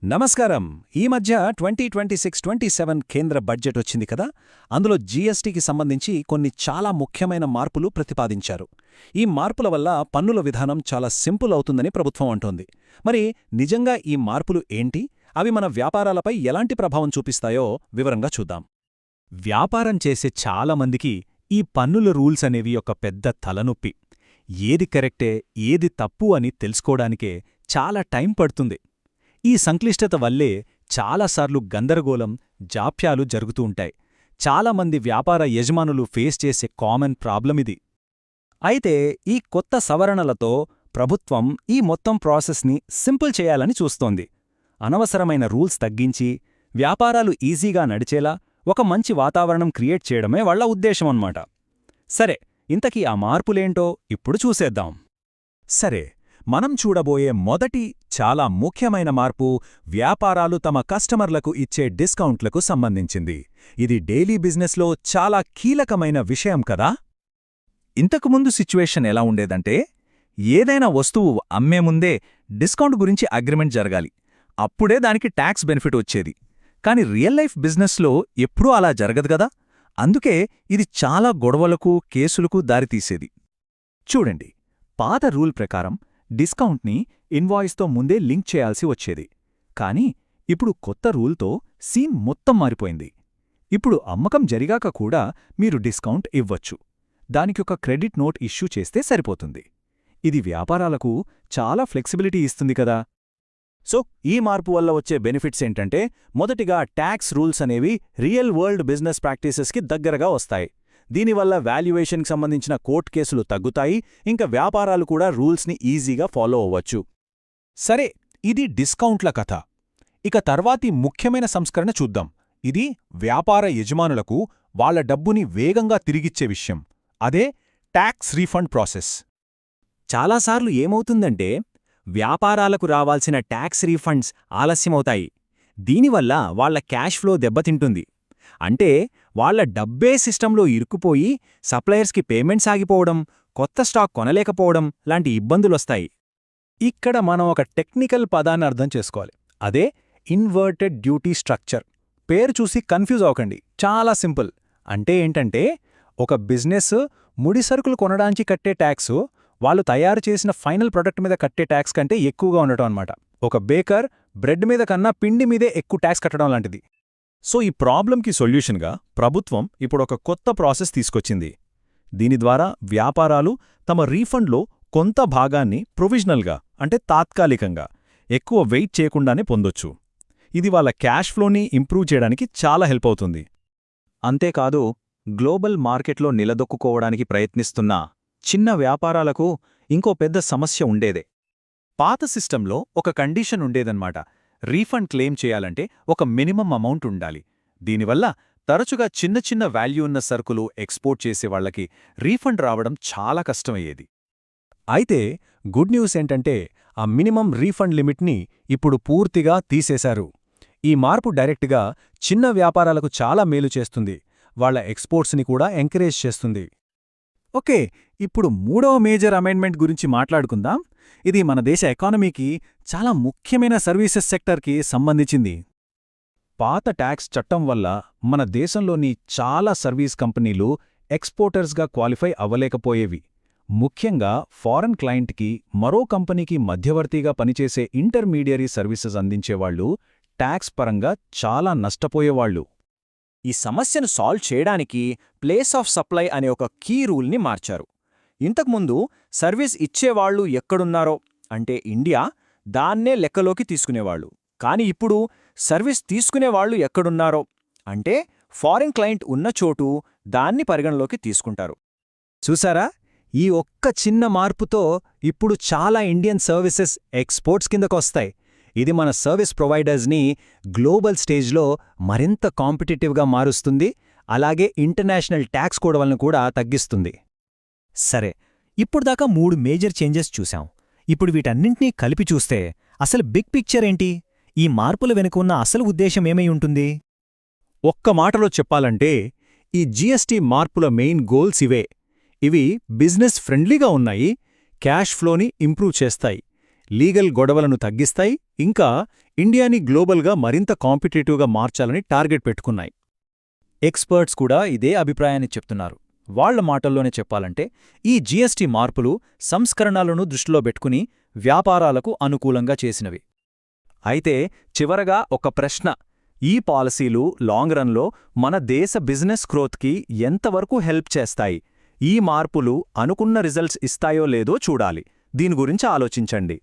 నమస్కారం. ఈ మధ్య 2026-27 కేంద్ర బడ్జెట్ వచ్చింది కదా. అందులో జీఎస్టీకి సంబంధించి కొన్ని చాలా ముఖ్యమైన మార్పులు ప్రతిపాదించారు. ఈ మార్పుల వల్ల పన్నుల విధానం చాలా సింపుల్ అవుతుందని ప్రభుత్వం అంటోంది. మరి నిజంగా ఈ మార్పులు ఏంటి? అవి మన వ్యాపారాలపై ఎలాంటి ప్రభావం చూపిస్తాయో వివరంగా చూద్దాం. వ్యాపారం చేసే చాలామందికి ఈ పన్నుల రూల్స్ అనేవి ఒక పెద్ద తలనొప్పి. ఏది కరెక్టే, ఏది తప్పు అని తెలుసుకోవడానికే చాలా టైం పడుతుంది. ఈ సంక్లిష్టత వల్లే చాలాసార్లు గందరగోళం, జాప్యాలు జరుగుతూ ఉంటాయి. చాలామంది వ్యాపార యజమానులు ఫేస్ చేసే కామన్ ప్రాబ్లమిది. అయితే ఈ కొత్త సవరణలతో ప్రభుత్వం ఈ మొత్తం ప్రాసెస్ని సింపుల్ చేయాలని చూస్తోంది. అనవసరమైన రూల్స్ తగ్గించి వ్యాపారాలు ఈజీగా నడిచేలా ఒక మంచి వాతావరణం క్రియేట్ చేయడమే వాళ్ళ ఉద్దేశమన్నమాట. సరే, ఇంతకీ ఆ మార్పులేంటో ఇప్పుడు చూసేద్దాం. సరే, మనం చూడబోయే మొదటి చాలా ముఖ్యమైన మార్పు వ్యాపారాలు తమ కస్టమర్లకు ఇచ్చే డిస్కౌంట్లకు సంబంధించింది. ఇది డైలీ బిజినెస్లో చాలా కీలకమైన విషయం కదా. ఇంతకుముందు సిచ్యువేషన్ ఎలా ఉండేదంటే, ఏదైనా వస్తువు అమ్మే ముందే డిస్కౌంట్ గురించి అగ్రిమెంట్ జరగాలి. అప్పుడే దానికి ట్యాక్స్ బెనిఫిట్ వచ్చేది. కాని రియల్ లైఫ్ బిజినెస్లో ఎప్పుడూ అలా జరగదు గదా. అందుకే ఇది చాలా గొడవలకు, కేసులకు దారితీసేది. చూడండి, పాత రూల్ ప్రకారం డిస్కౌంట్ని ఇన్వాయిస్తో ముందే లింక్ చేయాల్సి వచ్చేది. కానీ ఇప్పుడు కొత్త రూల్తో సీన్ మొత్తం మారిపోయింది. ఇప్పుడు అమ్మకం జరిగాక కూడా మీరు డిస్కౌంట్ ఇవ్వచ్చు. దానికొక క్రెడిట్ నోట్ ఇష్యూ చేస్తే సరిపోతుంది. ఇది వ్యాపారాలకు చాలా ఫ్లెక్సిబిలిటీ ఇస్తుంది కదా. సో ఈ మార్పు వల్ల వచ్చే బెనిఫిట్స్ ఏంటంటే, మొదటిగా ట్యాక్స్ రూల్స్ అనేవి రియల్ వరల్డ్ బిజినెస్ ప్రాక్టీసెస్కి దగ్గరగా వస్తాయి. దీనివల్ల వాల్యుయేషన్కి సంబంధించిన కోర్టు కేసులు తగ్గుతాయి. ఇంకా వ్యాపారాలు కూడా రూల్స్ని ఈజీగా ఫాలో అవ్వచ్చు. సరే, ఇది డిస్కౌంట్ల కథ. ఇక తర్వాతి ముఖ్యమైన సంస్కరణ చూద్దాం. ఇది వ్యాపార యజమానులకు వాళ్ల డబ్బుని వేగంగా తిరిగిచ్చే విషయం. అదే ట్యాక్స్ రీఫండ్ ప్రాసెస్. చాలాసార్లు ఏమవుతుందంటే, వ్యాపారాలకు రావాల్సిన ట్యాక్స్ రీఫండ్స్ ఆలస్యమవుతాయి. దీనివల్ల వాళ్ల క్యాష్ ఫ్లో దెబ్బతింటుంది. అంటే వాళ్ల డబ్బే సిస్టంలో ఇరుక్కుపోయి సప్లయర్స్కి పేమెంట్స్ ఆగిపోవడం, కొత్త స్టాక్ కొనలేకపోవడం లాంటి ఇబ్బందులొస్తాయి. ఇక్కడ మనం ఒక టెక్నికల్ పదాన్ని అర్థం చేసుకోవాలి. అదే ఇన్వర్టెడ్ డ్యూటీ స్ట్రక్చర్. పేరు చూసి కన్ఫ్యూజ్ అవ్వకండి. చాలా సింపుల్. అంటే ఏంటంటే, ఒక బిజినెస్ ముడి సరుకులు కొనడానికి కట్టే ట్యాక్సు వాళ్ళు తయారు చేసిన ఫైనల్ ప్రొడక్ట్ మీద కట్టే ట్యాక్స్ కంటే ఎక్కువగా ఉండటం అన్నమాట. ఒక బేకర్ బ్రెడ్ మీద కన్నా పిండి మీదే ఎక్కువ ట్యాక్స్ కట్టడం లాంటిది. సో ఈ ప్రాబ్లంకి సొల్యూషన్గా ప్రభుత్వం ఇప్పుడొక కొత్త ప్రాసెస్ తీసుకొచ్చింది. దీని ద్వారా వ్యాపారాలు తమ రీఫండ్లో కొంత భాగాన్ని ప్రొవిజనల్గా, అంటే తాత్కాలికంగా, ఎక్కువ వెయిట్ చేయకుండానే పొందొచ్చు. ఇది వాళ్ళ క్యాష్ ఫ్లోని ఇంప్రూవ్ చేయడానికి చాలా హెల్ప్ అవుతుంది. అంతేకాదు, గ్లోబల్ మార్కెట్లో నిలదొక్కుకోవడానికి ప్రయత్నిస్తున్న చిన్న వ్యాపారాలకు ఇంకో పెద్ద సమస్య ఉండేదే. పాత సిస్టంలో ఒక కండిషన్ ఉండేదన్నమాట. రీఫండ్ క్లెయిమ్ చేయాలంటే ఒక మినిమం అమౌంట్ ఉండాలి. దీనివల్ల తరచుగా చిన్న చిన్న వాల్యూ ఉన్న సరుకులు ఎక్స్పోర్ట్ చేసేవాళ్లకి రీఫండ్ రావడం చాలా కష్టమయ్యేది. అయితే గుడ్ న్యూస్ ఏంటంటే, ఆ మినిమం రీఫండ్ లిమిట్ని ఇప్పుడు పూర్తిగా తీసేశారు. ఈ మార్పు డైరెక్ట్గా చిన్న వ్యాపారాలకు చాలా మేలు చేస్తుంది. వాళ్ల ఎక్స్పోర్ట్స్ని కూడా ఎంకరేజ్ చేస్తుంది. ఓకే, ఇప్పుడు మూడవ మేజర్ అమెండ్మెంట్ గురించి మాట్లాడుకుందాం. ఇది మన దేశ ఎకానమీకి చాలా ముఖ్యమైన సర్వీసెస్ సెక్టర్కి సంబంధించింది. పాత ట్యాక్స్ చట్టం వల్ల మన దేశంలోని చాలా సర్వీస్ కంపెనీలు ఎక్స్పోర్టర్స్గా క్వాలిఫై అవ్వలేకపోయేవి. ముఖ్యంగా ఫారెన్ క్లయింట్కి మరో కంపెనీకి మధ్యవర్తిగా పనిచేసే ఇంటర్మీడియరీ సర్వీసెస్ అందించేవాళ్లు ట్యాక్స్ పరంగా చాలా నష్టపోయేవాళ్లు. ఈ సమస్యను సాల్వ్ చేయడానికి ప్లేస్ ఆఫ్ సప్లై అనే ఒక కీ రూల్ని మార్చారు. ఇంతకుముందు సర్వీస్ ఇచ్చేవాళ్లు ఎక్కడున్నారో, అంటే ఇండియా, దాన్నే లెక్కలోకి తీసుకునేవాళ్లు. కాని ఇప్పుడు సర్వీస్ తీసుకునేవాళ్లు ఎక్కడున్నారో, అంటే ఫారిన్ క్లయింట్ ఉన్న చోటు, దాన్ని పరిగణలోకి తీసుకుంటారు. చూసారా, ఈ ఒక్క చిన్న మార్పుతో ఇప్పుడు చాలా ఇండియన్ సర్వీసెస్ ఎక్స్పోర్ట్స్ కిందకొస్తాయి. ఇది మన సర్వీస్ ప్రొవైడర్స్ని గ్లోబల్ స్టేజ్లో మరింత కాంపిటేటివ్గా మారుస్తుంది. అలాగే ఇంటర్నేషనల్ ట్యాక్స్ కోడ్లను కూడా తగ్గిస్తుంది. సరే, ఇప్పుడుదాకా 3 మేజర్ చేంజెస్ చూశాం. ఇప్పుడు వీటన్నింటినీ కలిపి చూస్తే అసలు బిగ్ పిక్చర్ ఏంటి? ఈ మార్పుల వెనుక ఉన్న అసలు ఉద్దేశమేమై ఉంటుంది? ఒక్క మాటలో చెప్పాలంటే, ఈ జీఎస్టీ మార్పుల మెయిన్ గోల్స్ ఇవే. ఇవి బిజినెస్ ఫ్రెండ్లీగా ఉన్నాయి, క్యాష్ ఫ్లోని ఇంప్రూవ్ చేస్తాయి, లీగల్ గొడవలను తగ్గిస్తాయి, ఇంకా ఇండియాని గ్లోబల్గా మరింత కాంపిటేటివ్గా మార్చాలని టార్గెట్ పెట్టుకున్నాయి. ఎక్స్పర్ట్స్ కూడా ఇదే అభిప్రాయాన్ని చెప్తున్నారు. వాళ్ల మాటల్లోనే చెప్పాలంటే ఈ జీఎస్టీ మార్పులు సంస్కరణలను దృష్టిలో పెట్టుకుని వ్యాపారాలకు అనుకూలంగా చేసినవి. అయితే చివరగా ఒక ప్రశ్న: ఈ పాలసీలు లాంగ్ రన్లో మన దేశ బిజినెస్ గ్రోత్కి ఎంతవరకు హెల్ప్ చేస్తాయి? ఈ మార్పులు అనుకున్న రిజల్ట్స్ ఇస్తాయో లేదో చూడాలి. దీని గురించి ఆలోచించండి.